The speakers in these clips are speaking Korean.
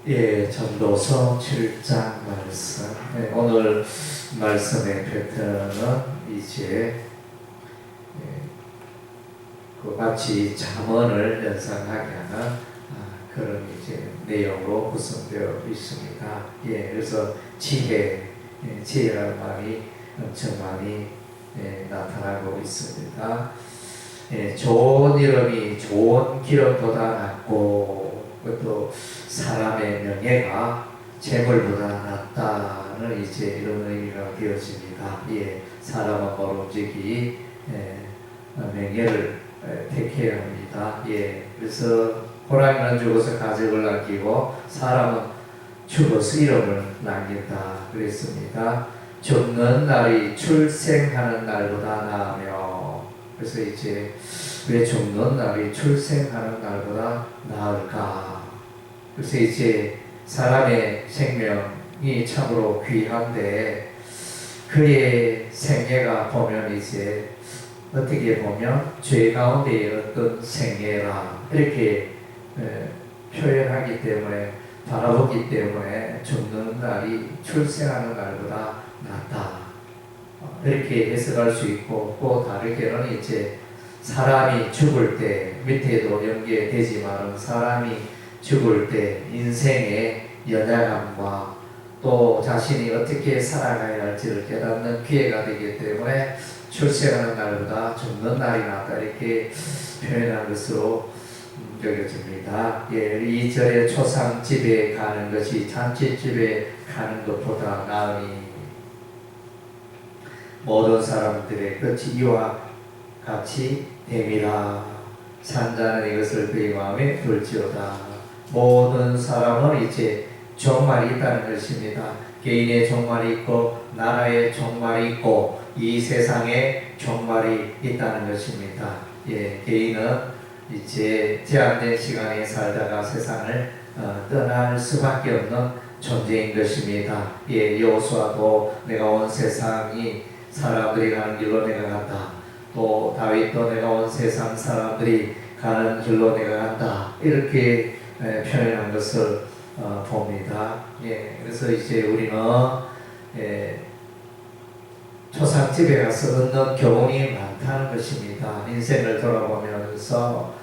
예, 전도서 7장 말씀. 네, 오늘 말씀의 패턴은 이제 마치 잠언을 연상하게 하는 그런 이제 내용으로 구성되어 있습니다. 예, 그래서 지혜라는 말이 엄청 많이 나타나고 있습니다. 예, 좋은 이름이 좋은 기름보다 낫고 또 사람의 명예가 재물보다 낫다는 이제 이런 의미가 되어집니다. 예, 사람은 모름지기 명예를 택해야 합니다. 예, 그래서 호랑이는 죽어서 가족을 남기고 사람은 죽어서 이름을 남긴다 그랬습니다. 죽는 날이 출생하는 날보다 나으며, 그래서 이제 왜 죽는 날이 출생하는 날보다 나을까? 그래서 이제 사람의 생명이 참으로 귀한데 그의 생애가 보면 이제 어떻게 보면 죄 가운데의 어떤 생애라 이렇게 표현하기 때문에, 바라보기 때문에 죽는 날이 출생하는 날보다 낫다 이렇게 해석할 수 있고, 또 다르게는 이제 사람이 죽을 때 밑에도 연계되지만 사람이 죽을 때 인생의 연약함과 또 자신이 어떻게 살아가야 할지를 깨닫는 기회가 되기 때문에 출생하는 날보다 죽는 날이 낫다 이렇게 표현한 것으로 여겨집니다. 예, 2절에 초상집에 가는 것이 잔치집에 가는 것보다 나으니 모든 사람들의 끝이 이와 같이 됨이라. 산자는 이것을 그의 마음에 둘지어다. 모든 사람은 이제 종말이 있다는 것입니다. 개인의 종말이 있고 나라의 종말이 있고 이 세상에 종말이 있다는 것입니다. 예, 개인은 이제 제한된 시간에 살다가 세상을 떠날 수밖에 없는 존재인 것입니다. 예, 여호수아도 내가 온 세상이 사람들이 가는 길로 내가 간다. 또 다윗도 내가 온 세상 사람들이 가는 길로 내가 간다. 이렇게 표현한 것을 봅니다. 예, 그래서 이제 우리는 초상집에 가서 얻는 교훈이 많다는 것입니다. 인생을 돌아보면서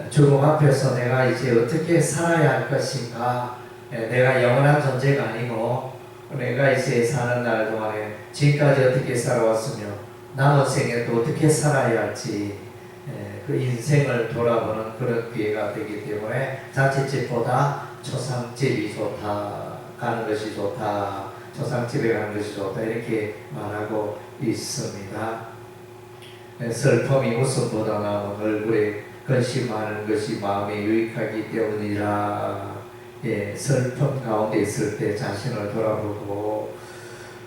죽음 앞에서 내가 이제 어떻게 살아야 할 것인가, 내가 영원한 존재가 아니고 내가 이제 사는 날 동안에 지금까지 어떻게 살아왔으며 남은 생에 또 어떻게 살아야 할지 그 인생을 돌아보는 그런 기회가 되기 때문에 잔치집보다 초상집이 좋다, 가는 것이 좋다, 초상집에 가는 것이 좋다 이렇게 말하고 있습니다. 슬픔이 웃음보다 나은 얼굴에 근심하는 것이 마음에 유익하기 때문이라. 예, 슬픔 가운데 있을 때 자신을 돌아보고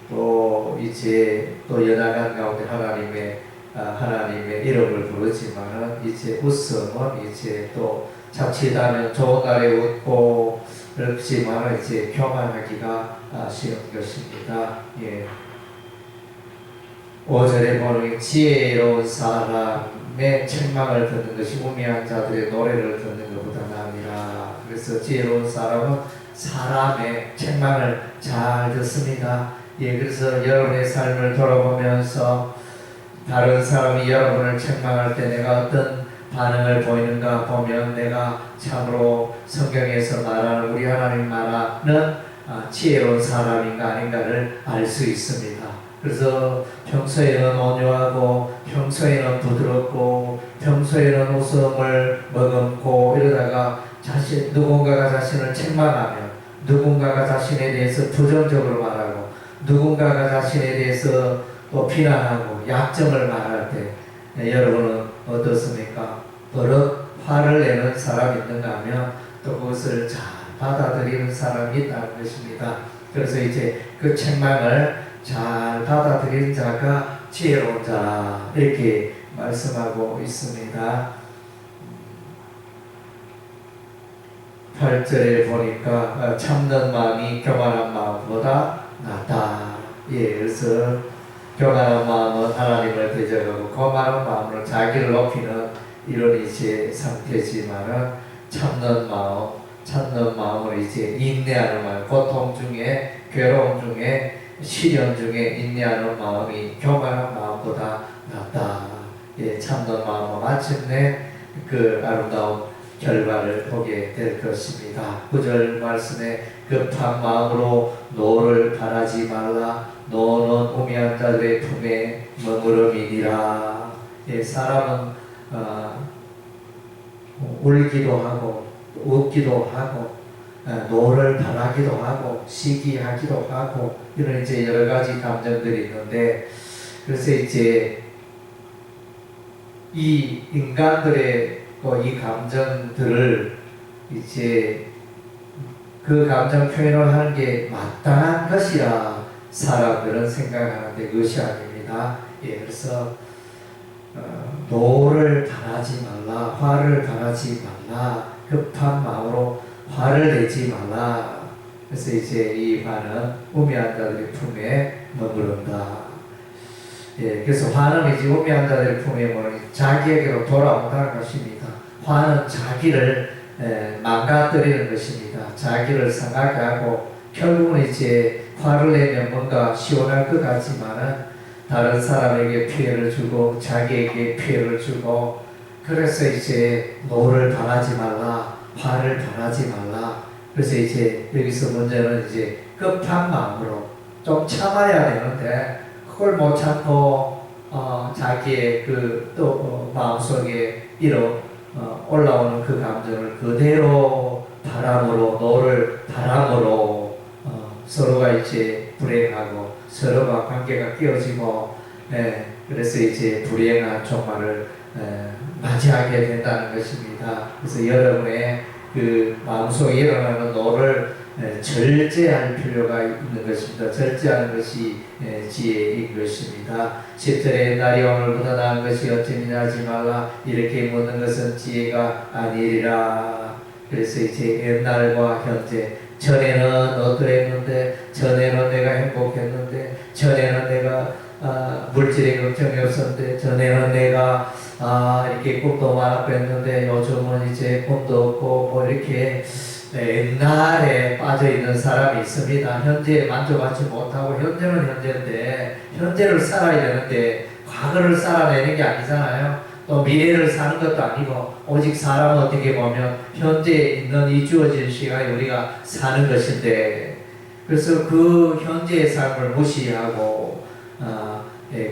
또 이제 또 연약한 가운데 하나님의 이름을 부르지만은 이제 웃음은 이제 또 자칫하면 좋은 날에 웃고 그렇지만 이제 교만하기가 쉬운 것입니다. 예. 5절에 보면 지혜로운 사람의 책망을 듣는 것이 우매한 자들의 노래를 듣는 것보다 나으니라. 그래서 지혜로운 사람은 사람의 책망을 잘 듣습니다. 예, 그래서 여러분의 삶을 돌아보면서 다른 사람이 여러분을 책망할 때 내가 어떤 반응을 보이는가 보면 내가 참으로 성경에서 말하는, 우리 하나님 말하는 지혜로운 사람인가 아닌가를 알 수 있습니다. 그래서 평소에는 온유하고 평소에는 부드럽고 평소에는 웃음을 머금고 이러다가 누군가가 자신을 책망하면, 누군가가 자신에 대해서 부정적으로 말하고 누군가가 자신에 대해서 또 비난하고 약점을 말할 때 여러분은 어떻습니까? 버릇 화를 내는 사람이 있는가 하면 또 그것을 잘 받아들이는 사람이 있다는 것입니다. 그래서 이제 그 책망을 잘 받아들이는 자가 지혜로운 자라 이렇게 말씀하고 있습니다. 8절에 보니까 참는 마음이 교만한 마음보다 낫다. 예, 그래서 교만한 마음은 하나님을 대적하고 거만한 마음은 자기를 높이는 이런 이제 상태지만은 참는 마음, 찾는 마음으로 이제 인내하는 마음, 고통 중에, 괴로움 중에, 시련 중에 인내하는 마음이 교만한 마음보다 낫다. 예, 참는 마음은 마침내 그 아름다운 결과를 보게 될 것입니다. 9절 말씀에 급한 마음으로 노를 바라지 말라. 노는 우매한 자들의 품에 머무름이니라. 예, 사람은 울기도 하고 웃기도 하고 노를 바라기도 하고 시기하기도 하고 이런 이제 여러 가지 감정들이 있는데, 그래서 이제 이 인간들의 이 감정들을 이제 그 감정 표현을 하는 게 마땅한 것이라 사람들은 생각하는데 그것이 아닙니다. 예, 그래서 노를 바라지 말라, 화를 바라지 말라, 급한 마음으로 화를 내지 말라. 그래서 이제 이 화는 우매한 자들의 품에 머무른다. 예, 그래서 화는 이제 우매한 자들의 품에 머무르니 자기에게로 돌아온다는 것입니다. 화는 자기를 망가뜨리는 것입니다. 자기를 상하게 하고 결국은 이제 화를 내면 뭔가 시원할 것 같지만은 다른 사람에게 피해를 주고 자기에게 피해를 주고, 그래서 이제 노를 바라지 말라, 화를 바라지 말라. 그래서 이제 여기서 문제는 이제 급한 마음으로 좀 참아야 되는데 그걸 못 참고 자기의 그 또 마음속에 올라오는 그 감정을 그대로 바람으로, 노를 바람으로 서로가 이제 불행하고 서로가 관계가 깨어지고, 그래서 이제 불행한 종말을 맞이하게 된다는 것입니다. 그래서 여러분의 그 마음속에 일어나는 노를 절제할 필요가 있는 것입니다. 절제하는 것이 지혜인 것입니다. 10절에 날이 오늘보다 나은 것이 어찌미냐 하지 말라. 이렇게 묻는 것은 지혜가 아니리라. 그래서 이제 옛날과 현재, 전에는 어떠했는데, 전에는 내가 행복했는데, 전에는 내가 물질의 걱정이 없었는데, 전에는 내가 이렇게 꿈도 많았고 했는데 요즘은 이제 꿈도 없고 뭐 이렇게 옛날에 빠져있는 사람이 있습니다. 현재에 만족하지 못하고, 현재는 현재인데 현재를 살아야 되는데 과거를 살아내는 게 아니잖아요. 또 미래를 사는 것도 아니고, 오직 사람은 어떻게 보면 현재에 있는 이 주어진 시간에 우리가 사는 것인데, 그래서 그 현재의 삶을 무시하고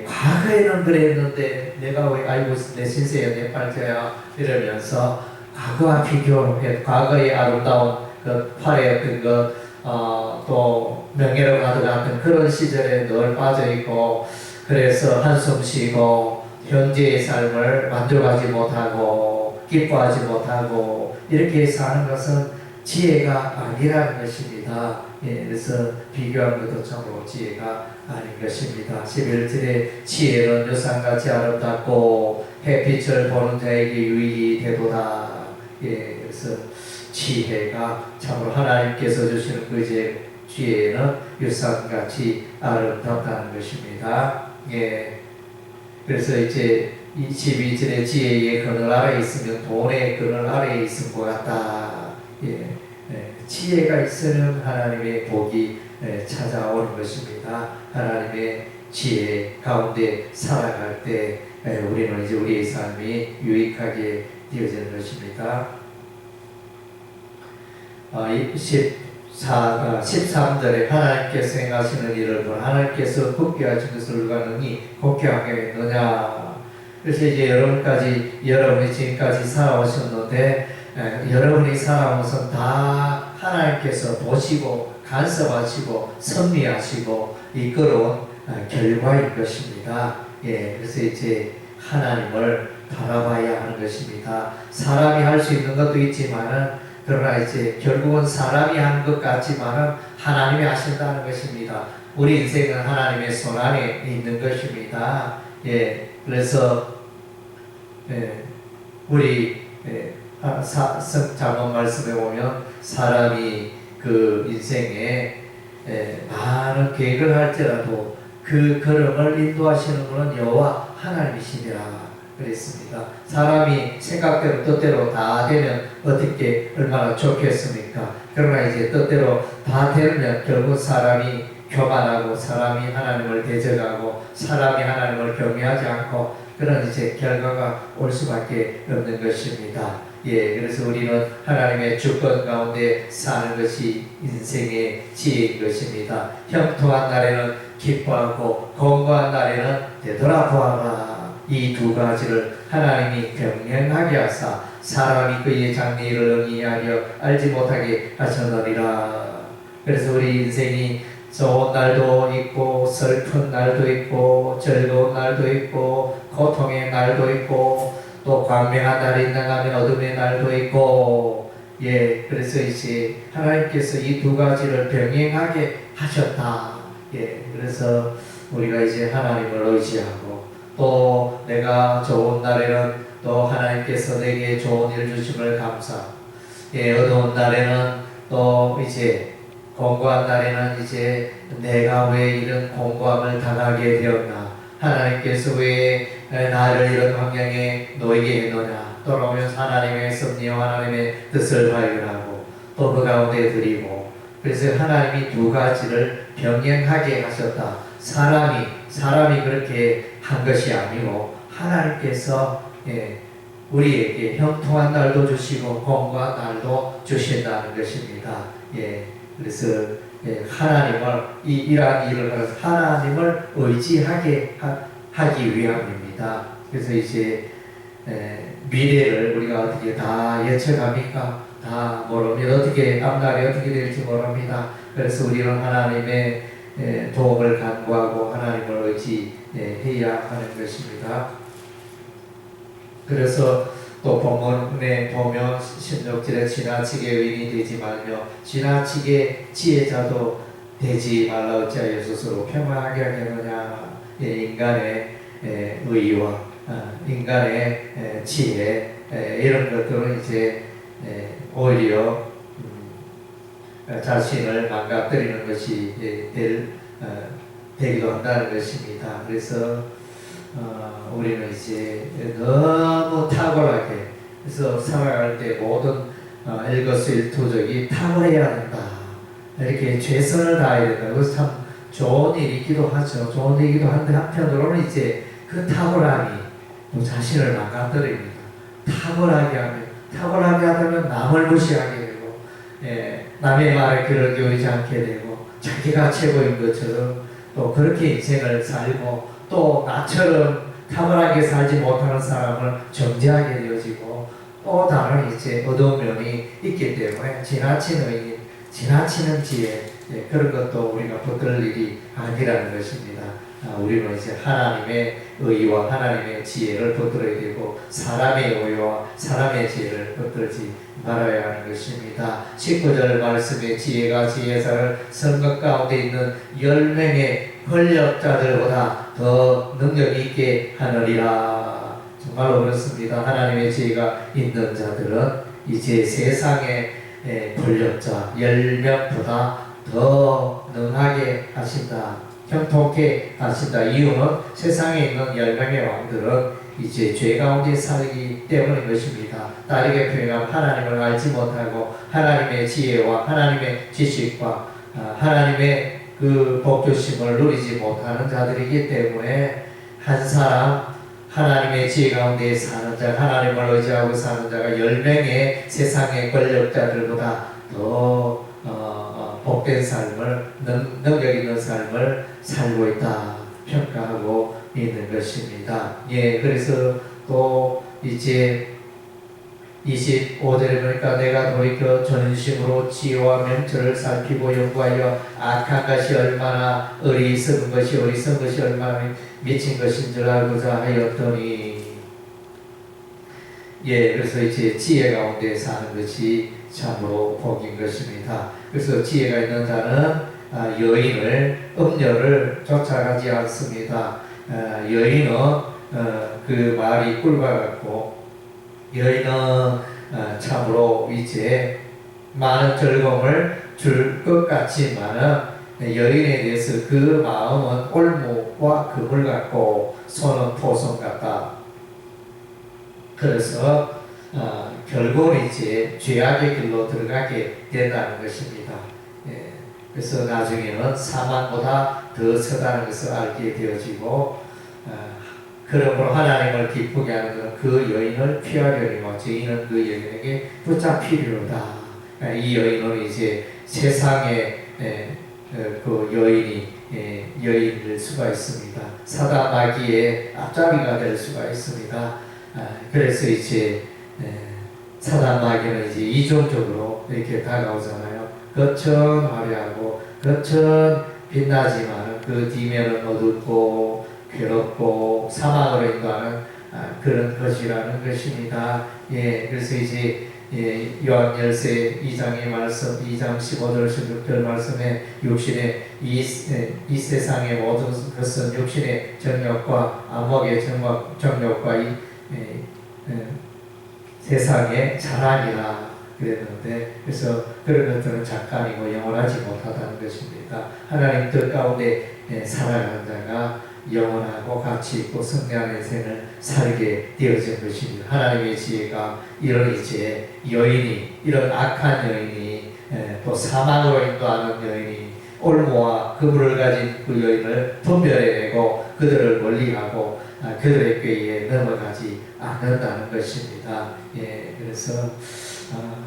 과거에는 그랬는데 내가 왜 알고 있어, 내 신세야, 내 팔자야 이러면서 과거와 비교해 과거의 아름다운 그 화려했던 것, 또 명예로 가득했던 그런 시절에 늘 빠져있고, 그래서 한숨 쉬고 현재의 삶을 만족하지 못하고 기뻐하지 못하고 이렇게 사는 것은 지혜가 아니라는 것입니다. 예, 그래서 비교하는 것도 참으로 지혜가 아닌 것입니다. 11절에 지혜는 유산같이 아름답고 햇빛을 보는 자에게 유익이 되도다. 예, 그래서 지혜가 참으로 하나님께서 주시는 그 지혜는 유산같이 아름답다는 것입니다. 예, 그래서 이제 22절에 지혜의 그늘 아래에 있으면 돈의 그늘 아래에 있을 것 같다. 예, 지혜가 있으면 하나님의 복이 찾아오는 것입니다. 하나님의 지혜 가운데 살아갈 때 우리는 이제 우리의 삶이 유익하게 되어지는 것입니다. 13절에 하나님께서 행하시는 일을 본 하나님께서 굳게 하신 것을 누가 능히 굳게 하겠느냐. 그래서 이제 여러분이 지금까지 살아오셨는데 여러분이 살아온 것은 다 하나님께서 보시고 간섭하시고 섭리하시고 이끌어온 결과일 것입니다. 예, 그래서 이제 하나님을 바라봐야 하는 것입니다. 사람이 할 수 있는 것도 있지만은, 그러나 이제 결국은 사람이 하는 것 같지만은 하나님이 하신다는 것입니다. 우리 인생은 하나님의 손 안에 있는 것입니다. 예, 그래서 우리 성자문 말씀에 보면 사람이 그 인생에 많은 계획을 할지라도 그 걸음을 인도하시는 분은 여호와 하나님이시니라. 그랬습니다. 사람이 생각대로 뜻대로 다 되면 어떻게 얼마나 좋겠습니까? 그러나 이제 뜻대로 다 되면 결국 사람이 교만하고 사람이 하나님을 대적하고 사람이 하나님을 경외하지 않고 그런 이제 결과가 올 수밖에 없는 것입니다. 그래서 우리는 하나님의 주권 가운데 사는 것이 인생의 지혜인 것입니다. 형통한 날에는 기뻐하고 건강한 날에는 되돌아보아라. 이 두 가지를 하나님이 병행하게 하사 사람이 그의 장래를 의미하려 알지 못하게 하셨느니라. 그래서 우리 인생이 좋은 날도 있고 슬픈 날도 있고 즐거운 날도 있고 고통의 날도 있고 또 광명한 날이 있는가 하면 어둠의 날도 있고 그래서 이제 하나님께서 이 두 가지를 병행하게 하셨다. 그래서 우리가 이제 하나님을 의지하고 또 내가 좋은 날에는 또 하나님께서 내게 좋은 일 주심을 감사하고 어두운 날에는 또 이제 공고한 날에는 이제 내가 왜 이런 공고함을 당하게 되었나, 하나님께서 왜 나를 이런 환경에 놓이게 했느냐, 돌아오면서 하나님의 섭리와 하나님의 뜻을 발견하고 또 그 가운데 드리고, 그래서 하나님이 두 가지를 병행하게 하셨다. 사람이 그렇게 한 것이 아니고 하나님께서 우리에게 형통한 날도 주시고 공고한 날도 주신다는 것입니다. 그래서 하나님을 이러한 일을 하면서 하나님을 의지하게 하기 위함입니다. 그래서 이제 미래를 우리가 어떻게 다 예측합니까? 다 모릅니다. 어떻게 앞날이 어떻게 될지 모릅니다. 그래서 우리는 하나님의 도움을 간구하고 하나님을 의지해야 하는 것입니다. 그래서 또 본문에 보면 16절에 지나치게 의인이 되지 말며 지나치게 지혜자도 되지 말라 어찌하여 스스로 평안하게 하겠느냐. 인간의 의와 인간의 지혜 이런 것들은 이제 오히려 자신을 망가뜨리는 것이 되기도 한다는 것입니다. 그래서 우리는 이제 너무 탁월하게, 그래서 살아갈 때 모든 일거수일투족이 탁월해야 된다. 이렇게 최선을 다해야 된다. 그것은 참 좋은 일이기도 하죠. 좋은 일이기도 한데 한편으로는 이제 그 탁월함이 또 자신을 망가뜨립니다. 탁월하게 하면 남을 무시하게 되고, 남의 말에 귀를 기울이지 않게 되고, 자기가 최고인 것처럼 또 그렇게 인생을 살고, 또 나처럼 탁월하게 살지 못하는 사람을 정죄하게 되어지고, 또 다른 이제 어두운 면이 있기 때문에 지나치는 지혜, 그런 것도 우리가 붙들 일이 아니라는 것입니다. 우리는 이제 하나님의 의와 하나님의 지혜를 붙들어야 되고 사람의 의와 사람의 지혜를 붙들지 말아야 하는 것입니다. 19절 말씀에 지혜가 지혜사를 선것 가운데 있는 10명의 권력자들보다 더 능력 있게 하느니라. 정말 그렇습니다. 하나님의 지혜가 있는 자들은 이제 세상의 권력자 10명보다 더 능하게 하신다. 형통케 하신다. 이유는 세상에 있는 10명의 왕들은 이제 죄 가운데 살기 때문인 것입니다. 다르게 표현하면 하나님을 알지 못하고 하나님의 지혜와 하나님의 지식과 하나님의 그 복주심을 누리지 못하는 자들이기 때문에 한 사람 하나님의 지혜 가운데 사는 자, 하나님을 의지하고 사는 자가 10명의 세상의 권력자들보다 더 복된 삶을, 능력 있는 삶을 살고 있다 평가하고 있는 것입니다. 그래서 또 이제 25절에 보니까 내가 돌이켜 전심으로 지혜와 명철을 살피고 연구하여 악한 것이 얼마나 어리석은 것이 얼마나 미친 것인 줄 알고자 하였더니, 그래서 이제 지혜 가운데 사는 것이 참으로 복인 것입니다. 그래서 지혜가 있는 자는 음녀를 쫓아가지 않습니다. 여인은 그 말이 꿀과 같고, 여인은 참으로 이제 많은 즐거움을 줄 것 같지만은 여인에 대해서 그 마음은 올무와 그물 같고 손은 포성 같다. 그래서 결국은 이제 죄악의 길로 들어가게 된다는 것입니다. 예, 그래서 나중에는 사망보다 더 서다는 것을 알게 되어지고 그러므로 하나님을 기쁘게 하는 것은 그 여인을 피하려니와 저희는 그 여인에게 붙잡히리로다. 이 여인은 이제 세상의 그 여인일 수가 있습니다. 사단 마귀의 앞잡이가 될 수가 있습니다. 그래서 이제 사단 마귀는 이제 이중적으로 이렇게 다가오잖아요. 겉은 화려하고 겉은 빛나지만 그 뒤면은 어둡고 괴롭고 사망으로 인도하는 그런 것이라는 것입니다. 예, 그래서 이제 요한열세 2장의 말씀, 2장 15절 16절 말씀에 육신의 이 세상의 모든 것은 육신의 정욕과 암흑의 정욕과 이 세상의 자랑이라 그랬는데, 그래서 그런 것들은 잠깐이고 영원하지 못하다는 것입니다. 하나님 뜻 가운데 살아가는 자가 영원하고 가치 있고 승리한 인생을 살게 되어진 것입니다. 하나님의 지혜가 이런 이제 여인이, 이런 악한 여인이 또 사망으로 인도하는 여인이 올무와 그물을 가진 그 여인을 분별해내고 그들을 멀리하고 그들의 꾀에 넘어가지 않는다는 것입니다. 예, 그래서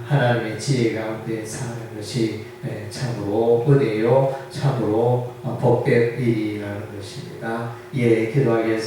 하나님의 지혜 가운데 사는 것이 참으로 은혜요, 참으로 복된 일이라는 것입니다. 예, 기도하겠습니다.